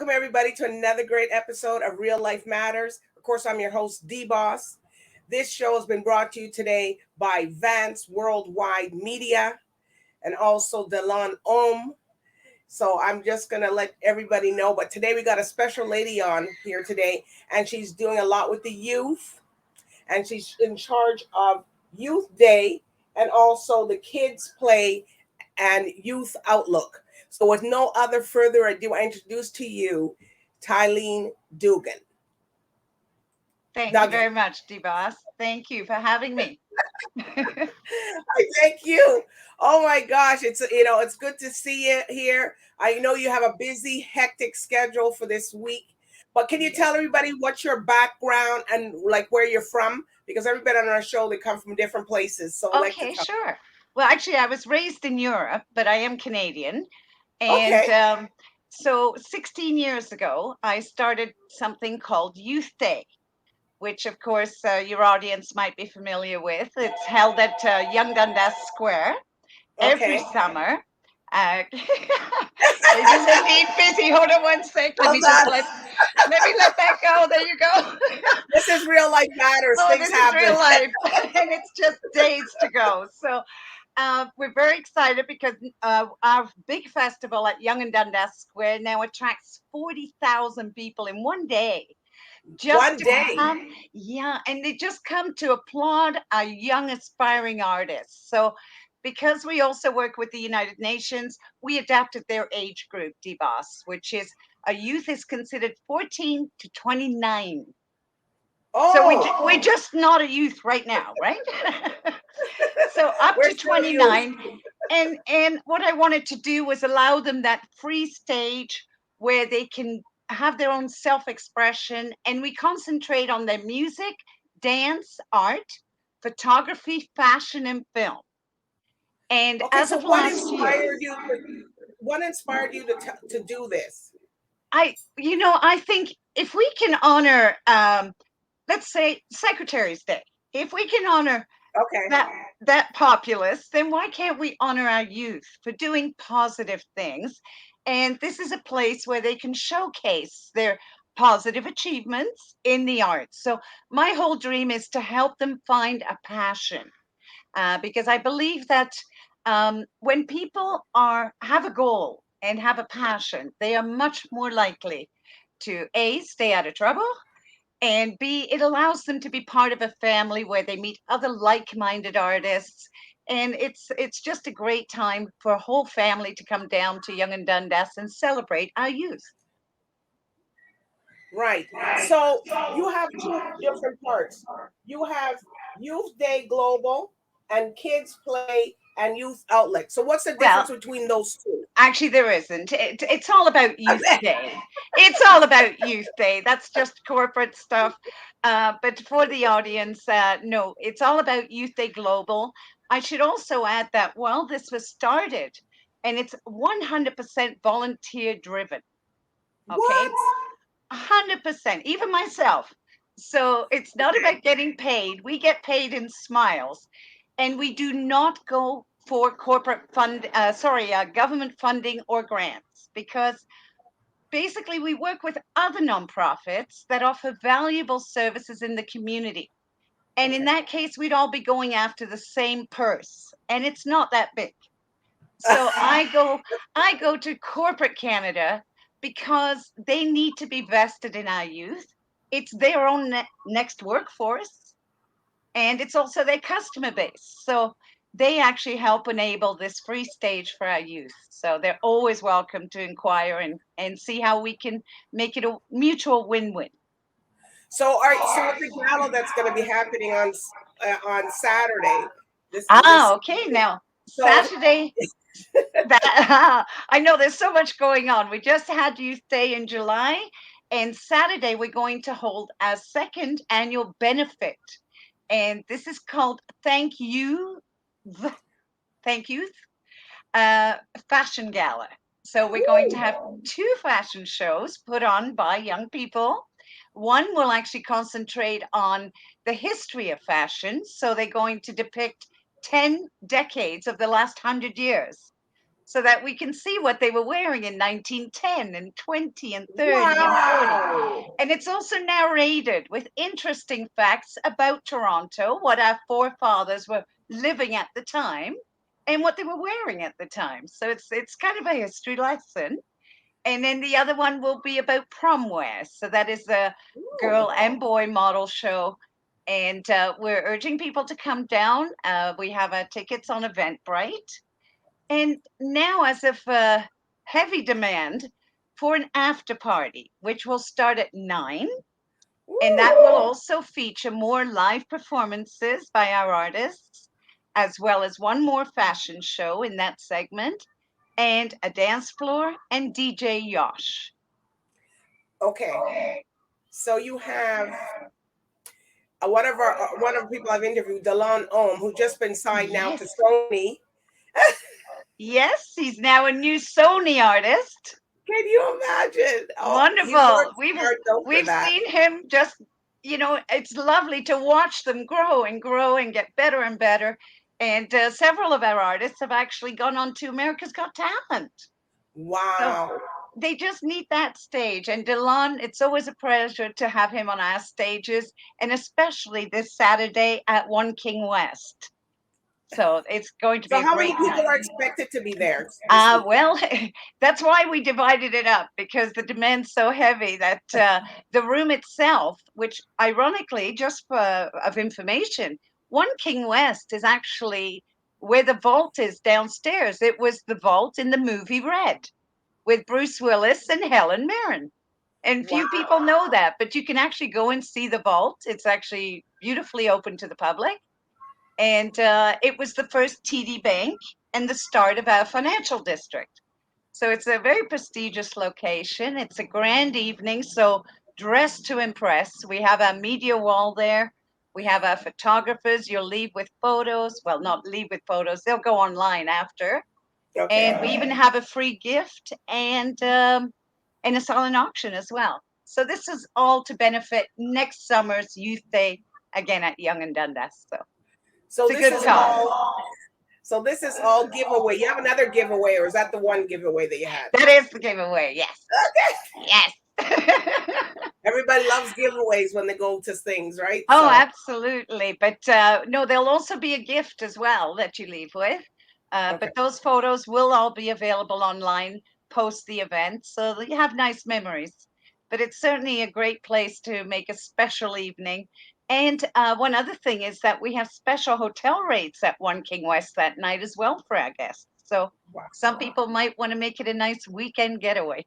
Welcome everybody to another great episode of Real Life Matters. Of course, I'm your host, DBoss. This show has been brought to you today by Vance Worldwide Media and also Delon Om. So I'm just gonna let everybody know. But today we got a special lady on here today, and she's doing a lot with the youth, and she's in charge of Youth Day and also the Kids Play and Youth Outlook. So with no other further ado, I introduce to you TYLAINE Dugan. Thank you very much, DBoss. Thank you for having me. I thank you. Oh my gosh, it's good to see you here. I know you have a busy, hectic schedule for this week, but can you tell everybody what's your background and like where you're from? Because everybody on our show, they come from different places. So I like to Okay, tell. sure. Well, actually, I was raised in Europe, but I am Canadian. And Okay. so 16 years ago, I started something called Youth Day, which, of course, your audience might be familiar with. It's held at Young Dundas Square every Okay. summer. Ladies are being busy. Hold on one sec. Let How's me just that? let that go. There you go. This is real life matters. Oh, Things this is happen. real life, and it's just days to go. So we're very excited because our big festival at Young and Dundas Square now attracts 40,000 people in one day. Just One to day. come, yeah, and they just come to applaud our young aspiring artists. So, because we also work with the United Nations, we adapted their age group, DBoss, which is a youth is considered 14 to 29. So Oh, we're just not a youth right now, right? So up we're to still you. 29. And what I wanted to do was allow them that free stage where they can have their own self-expression, and we concentrate on their music, dance, art, photography, fashion, and film. And Okay, as so of last year, what inspired you to do this? I think if we can honor let's say Secretary's Day, if we can honor Okay. that that populace, then why can't we honor our youth for doing positive things? And this is a place where they can showcase their positive achievements in the arts. So my whole dream is to help them find a passion, because I believe that when people are have a goal and have a passion, they are much more likely to A, stay out of trouble, and B, it allows them to be part of a family where they meet other like-minded artists. And it's just a great time for a whole family to come down to Young and Dundas and celebrate our youth. Right. So you have two different parts. You have Youth Day Global and Kids Play and Youth Outlet. So what's the Well, difference between those two? actually, there isn't. It's all about I Youth bet. Day. It's all about Youth Day. That's just corporate stuff. But for the audience, no, it's all about Youth Day Global. I should also add that while this was started, and it's 100% volunteer driven, okay? What? 100%, even myself. So it's not about getting paid. We get paid in smiles, and we do not go for government funding or grants, because basically we work with other nonprofits that offer valuable services in the community. And in Okay. that case, we'd all be going after the same purse, and it's not that big. So I go to corporate Canada because they need to be vested in our youth. It's their own next workforce, and it's also their customer base. So they actually help enable this free stage for our youth. So they're always welcome to inquire and see how we can make it a mutual win-win. So with the gala that's going to be happening on Saturday, this Okay, now so Saturday. That I know there's so much going on. We just had Youth Day in July, and Saturday we're going to hold our second annual benefit, and this is called Thank You, uh, Fashion Gala. So we're going to have two fashion shows put on by young people. One will actually concentrate on the history of fashion, so they're going to depict 10 decades of the last 100 years. so that we can see what they were wearing in 1910 and 20 and 30 and 40. Wow. And it's also narrated with interesting facts about Toronto, what our forefathers were living at the time and what they were wearing at the time. So it's kind of a history lesson. And then the other one will be about prom wear. So that is a girl Ooh. and boy model show. And we're urging people to come down. We have tickets on Eventbrite. And now, as of heavy demand for an after party, which will start at 9. And that will Ooh. also feature more live performances by our artists, as well as one more fashion show in that segment, and a dance floor and DJ Yosh. Okay. So you have one of the people I've interviewed, Delon Ohm, who just been signed now to Yes. Sony. Yes, he's now a new Sony artist. Can you imagine? Oh, he's Wonderful. worked hard though for We've that. seen him just, it's lovely to watch them grow and get better and better. And several of our artists have actually gone on to America's Got Talent. So Wow. they just need that stage. And Delon, it's always a pleasure to have him on our stages, and especially this Saturday at One King West. So it's going to So be a how many great people night. are expected to be there this week? Well, that's why we divided it up, because the demand's so heavy that the room itself, which ironically, just for of information, One King West is actually where the vault is downstairs. It was the vault in the movie Red with Bruce Willis and Helen Mirren. And few Wow. people know that, but you can actually go and see the vault. It's actually beautifully open to the public. And it was the first TD Bank and the start of our financial district. So it's a very prestigious location. It's a grand evening. So dress to impress. We have a media wall there. We have our photographers. You'll leave with photos. Well, not leave with photos. They'll go online after. And Okay. we even have a free gift and a silent auction as well. So this is all to benefit next summer's Youth Day again at Young and Dundas. So So it's a this good is cause. all giveaway. You have another giveaway, or is that the one giveaway that you had? That is the giveaway. Yes. Okay. Yes. Everybody loves giveaways when they go to things, right? Oh, So absolutely. But no, there'll also be a gift as well that you leave with. okay. But those photos will all be available online post the event, so that you have nice memories. But it's certainly a great place to make a special evening. And one other thing is that we have special hotel rates at One King West that night as well for our guests. So Wow. some people might want to make it a nice weekend getaway.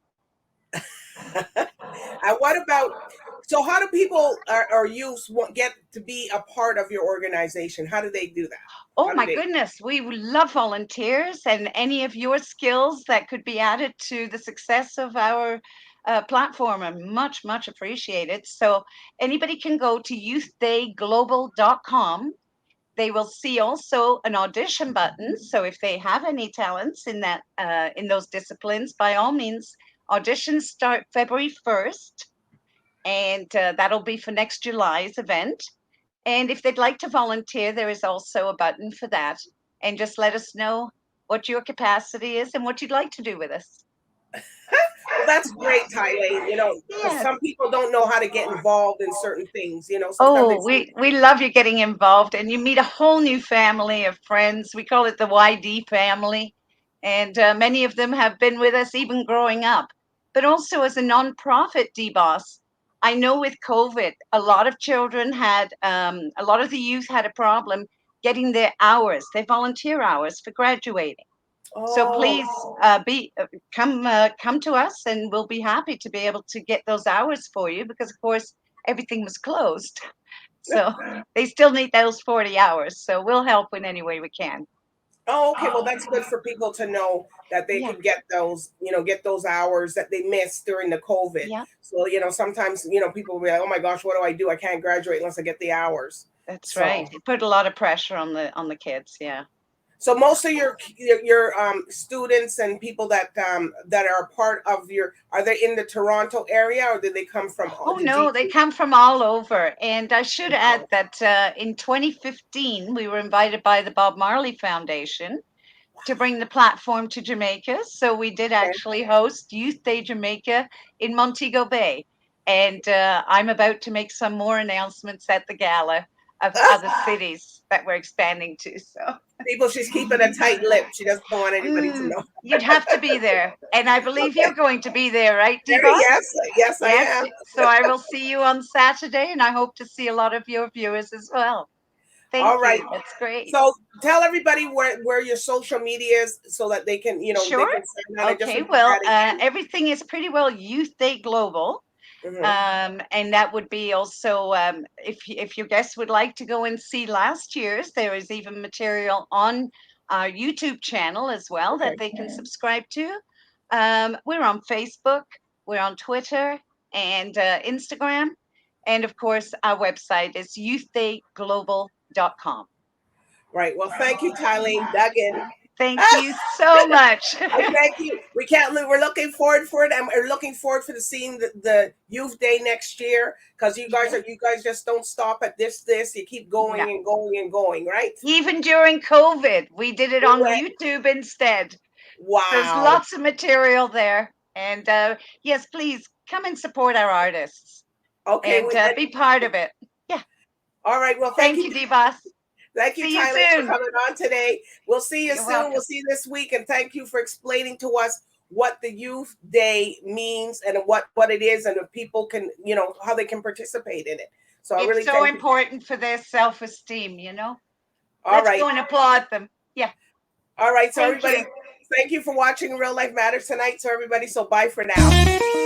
And what about, so how do people or youth get to be a part of your organization? How do they do that? Oh How do my they? goodness, we would love volunteers and any of your skills that could be added to the success of our platform are much, much appreciated. So anybody can go to youthdayglobal.com. They will see also an audition button. So if they have any talents in that in those disciplines, by all means, auditions start February 1st, and that'll be for next July's event. And if they'd like to volunteer, there is also a button for that. And just let us know what your capacity is and what you'd like to do with us. Well, that's great, Tylane. Because Yes. some people don't know how to get involved in certain things. Sometimes they Oh, say, we love you getting involved, and you meet a whole new family of friends. We call it the YD family, and many of them have been with us even growing up. But also as a nonprofit DBoss, I know with COVID, a lot of children had, a lot of the youth had a problem getting their hours, their volunteer hours for graduating. So oh, please be come to us, and we'll be happy to be able to get those hours for you, because of course everything was closed. So they still need those 40 hours. So we'll help in any way we can. oh, okay. Well, that's good for people to know that they Yeah, could get those hours that they missed during the COVID. yeah, So, sometimes, people will be like, oh my gosh, what do I do? I can't graduate unless I get the hours. that's right. So, It put a lot of pressure on the kids. Yeah. so most of your students and people that are part of are they in the Toronto area, or did they come from Oh the no, they GT? come from all over. And I should add Wow. that in 2015 we were invited by the Bob Marley Foundation to bring the platform to Jamaica. So we did Okay. actually host Youth Day Jamaica in Montego Bay. And I'm about to make some more announcements at the gala of other cities that we're expanding to. So People, she's keeping a tight lip. She doesn't want anybody to know. you'd have to be there. And I believe Okay. you're going to be there, right, There, DBoss? yes, yes, I Yes. am. So I will see you on Saturday, and I hope to see a lot of your viewers as well. Thank All right. you. That's great. So tell everybody where your social media is so that they can, they Sure. can send that. I just Okay. repeat Well, that again. everything is pretty well Youth Day Global. Hmm. And that would be also, if your guests would like to go and see last year's, there is even material on our YouTube channel as well that Okay. they can subscribe to. We're on Facebook, we're on Twitter and Instagram. And of course, our website is youthDayGlobal.com. Right. Well, thank you, TYLAINE Duggan. Thank you so much. I thank you. We can't. We're looking forward for it. We're looking forward for the seeing the Youth Day next year because Yeah. you guys just don't stop at this. You keep going No. and going and going. Right. Even during COVID, we did it You on went. YouTube instead. There's Wow. lots of material there. And yes, please come and support our artists Okay. and be part of it. Yeah. All right. Well, Thank you, DBoss. thank you, See you TYLAINE, for soon. coming on today. We'll see you You're soon. We'll welcome. see you this week, and thank you for explaining to us what the Youth Day means and what it is, and if people can, how they can participate in it. So I It's really so thank you. important for their self esteem, you know? All Let's right. go and applaud them. Yeah. All right. So Thank everybody, you. thank you for watching Real Life Matters tonight. So everybody, so bye for now.